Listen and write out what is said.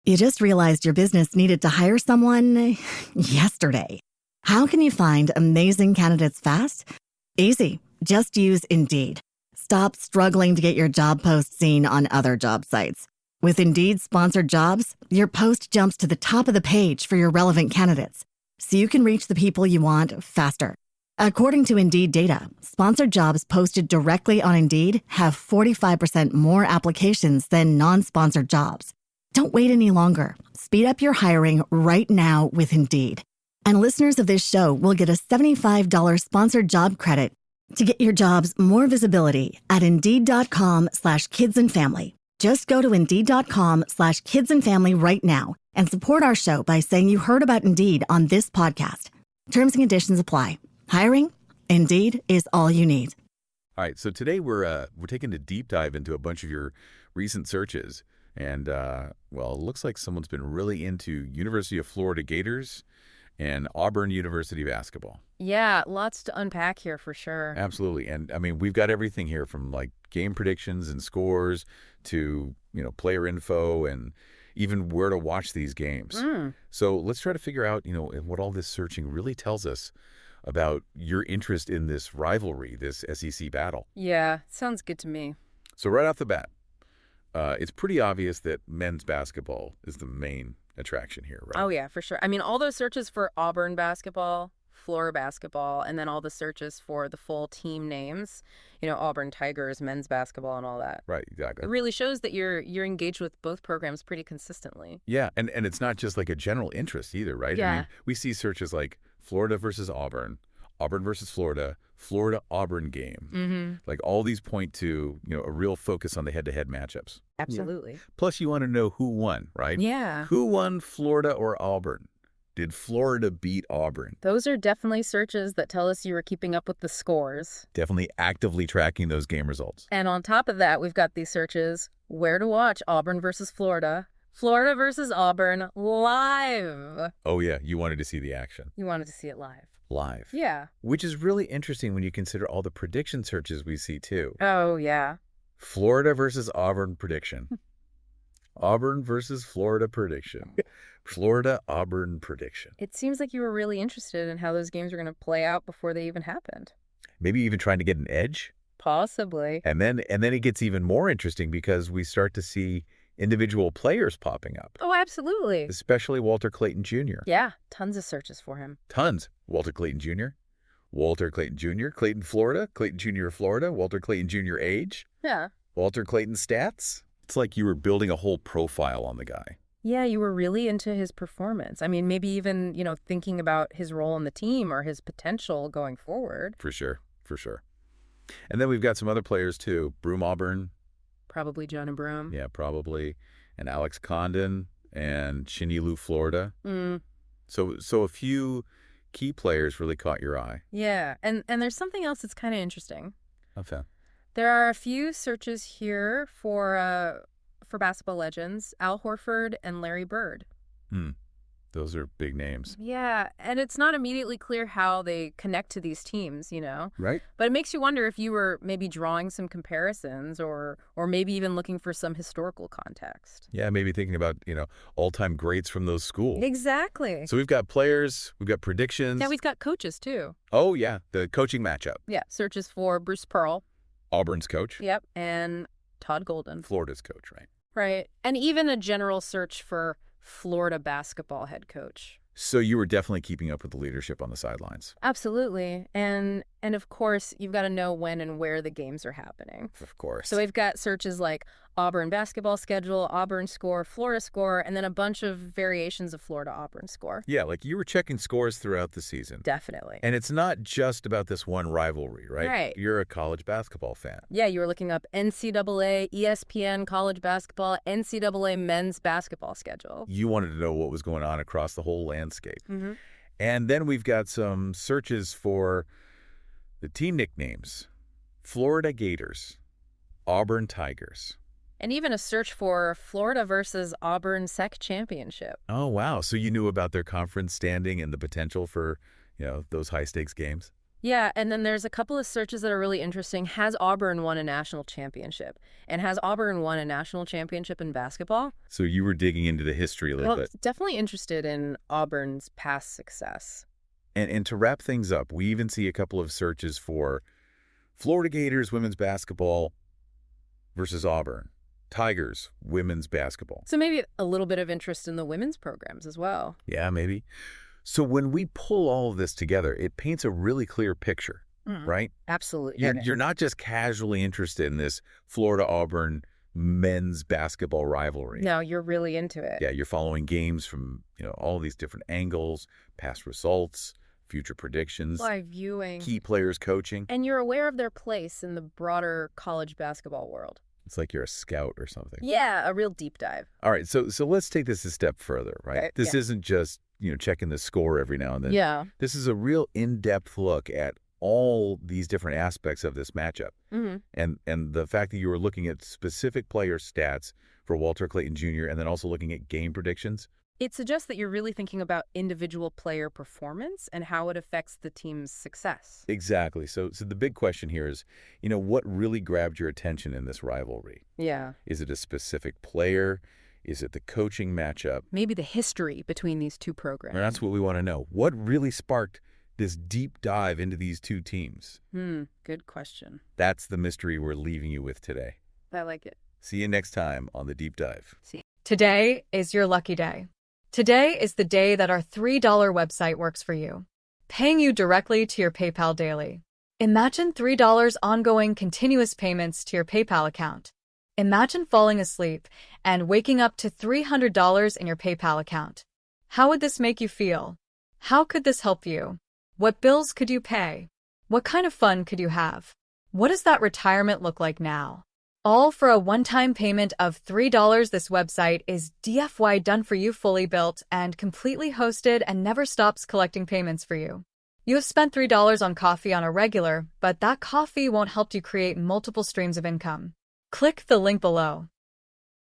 You just realized your business needed to hire someone yesterday. How can you find amazing candidates fast? Easy. Just use Indeed. Stop struggling to get your job post seen on other job sites. With Indeed sponsored jobs, your post jumps to the top of the page for your relevant candidates, so you can reach the people you want faster. According to Indeed data, sponsored jobs posted directly on Indeed have 45% more applications than non-sponsored jobs. Don't wait any longer. Speed up your hiring right now with Indeed. And listeners of this show will get a $75 sponsored job credit to get your jobs more visibility at Indeed.com/kidsandfamily. Just go to Indeed.com/kidsandfamily right now and support our show by saying you heard about Indeed on this podcast. Terms and conditions apply. Hiring? Indeed is all you need. All right, so today we're taking a deep dive into a bunch of your recent searches. And, well, it looks like someone's been really into University of Florida Gators and Auburn University basketball. Yeah, lots to unpack here for sure. Absolutely. And, I mean, we've got everything here from, like, game predictions and scores to, player info and even where to watch these games. So let's try to figure out, what all this searching really tells us about your interest in this rivalry, this SEC battle. Yeah, sounds good to me. So right off the bat, it's pretty obvious that men's basketball is the main attraction here, right? Oh, yeah, for sure. I mean, all those searches for Auburn basketball, Florida basketball, and then all the searches for the full team names, Auburn Tigers, men's basketball, and all that. Right, exactly. It really shows that you're engaged with both programs pretty consistently. Yeah, and it's not just like a general interest either, right? Yeah. I mean, we see searches like Florida versus Auburn, Auburn versus Florida, Florida-Auburn game. Like all these point to, a real focus on the head-to-head matchups. Absolutely. Yeah. Plus, you want to know who won, right? Yeah. Who won, Florida or Auburn? Did Florida beat Auburn? Those are definitely searches that tell us you were keeping up with the scores. Definitely actively tracking those game results. And on top of that, we've got these searches, where to watch Auburn versus Florida, Florida versus Auburn live. Oh, yeah. You wanted to see the action. You wanted to see it live. Live. Yeah. Which is really interesting when you consider all the prediction searches we see, too. Oh, yeah. Florida versus Auburn prediction. Auburn versus Florida prediction. Florida, Auburn prediction. It seems like you were really interested in how those games were going to play out before they even happened. Maybe even trying to get an edge? Possibly. And then it gets even more interesting because we start to see individual players popping up. Oh, absolutely. Especially Walter Clayton Jr. Yeah, tons of searches for him. Tons. Walter Clayton Jr., Walter Clayton Jr., Clayton, Florida, Clayton Jr. Florida, Walter Clayton Jr. age. Yeah. Walter Clayton stats. It's like you were building a whole profile on the guy. Yeah, you were really into his performance. I mean, maybe even, thinking about his role on the team or his potential going forward. For sure. And then we've got some other players, too. Broome Auburn. Probably Jonah Broome. Yeah, probably. And Alex Condon and Shinilu, Florida. So a few key players really caught your eye. Yeah, and there's something else that's kind of interesting. Okay. There are a few searches here for basketball legends, Al Horford and Larry Bird. Those are big names. Yeah, and it's not immediately clear how they connect to these teams, Right. But it makes you wonder if you were maybe drawing some comparisons or maybe even looking for some historical context. Yeah, maybe thinking about, all-time greats from those schools. Exactly. So we've got players, we've got predictions. Yeah, we've got coaches, too. Oh, yeah, the coaching matchup. Yeah, searches for Bruce Pearl. Auburn's coach. Yep, and Todd Golden. Florida's coach, right? Right, and even a general search for Florida basketball head coach. So you were definitely keeping up with the leadership on the sidelines. Absolutely. And of course, you've got to know when and where the games are happening. Of course. So we've got searches like Auburn basketball schedule, Auburn score, Florida score, and then a bunch of variations of Florida Auburn score. Yeah, like you were checking scores throughout the season. Definitely. And it's not just about this one rivalry, right? Right. You're a college basketball fan. Yeah, you were looking up NCAA, ESPN, college basketball, NCAA men's basketball schedule. You wanted to know what was going on across the whole landscape. Mm-hmm. And then we've got some searches for the team nicknames. Florida Gators, Auburn Tigers. And even a search for Florida versus Auburn SEC championship. Oh, wow. So you knew about their conference standing and the potential for, those high-stakes games? Yeah, and then there's a couple of searches that are really interesting. Has Auburn won a national championship? And has Auburn won a national championship in basketball? So you were digging into the history a little bit. Definitely interested in Auburn's past success. And to wrap things up, we even see a couple of searches for Florida Gators women's basketball versus Auburn. Tigers women's basketball. So maybe a little bit of interest in the women's programs as well. Yeah, maybe. So when we pull all of this together, it paints a really clear picture, right? Absolutely. You're not just casually interested in this Florida-Auburn men's basketball rivalry. No, you're really into it. Yeah, you're following games from, all these different angles, past results, future predictions, Live viewing. key players coaching. And you're aware of their place in the broader college basketball world. It's like you're a scout or something. Yeah, a real deep dive. All right, so let's take this a step further, right? Okay, This yeah. isn't just, checking the score every now and then. Yeah. This is a real in-depth look at all these different aspects of this matchup. Mm-hmm. And the fact that you were looking at specific player stats for Walter Clayton Jr. and then also looking at game predictions. It suggests that you're really thinking about individual player performance and how it affects the team's success. Exactly. So the big question here is, what really grabbed your attention in this rivalry? Yeah. Is it a specific player? Is it the coaching matchup? Maybe the history between these two programs. And that's what we want to know. What really sparked this deep dive into these two teams? Good question. That's the mystery we're leaving you with today. I like it. See you next time on The Deep Dive. Today is your lucky day. Today is the day that our $3 website works for you, paying you directly to your PayPal daily. Imagine $3 ongoing continuous payments to your PayPal account. Imagine falling asleep and waking up to $300 in your PayPal account. How would this make you feel? How could this help you? What bills could you pay? What kind of fun could you have? What does that retirement look like now? All for a one-time payment of $3. This website is DFY done for you, fully built and completely hosted, and never stops collecting payments for you. You have spent $3 on coffee on a regular, but that coffee won't help you create multiple streams of income. Click the link below.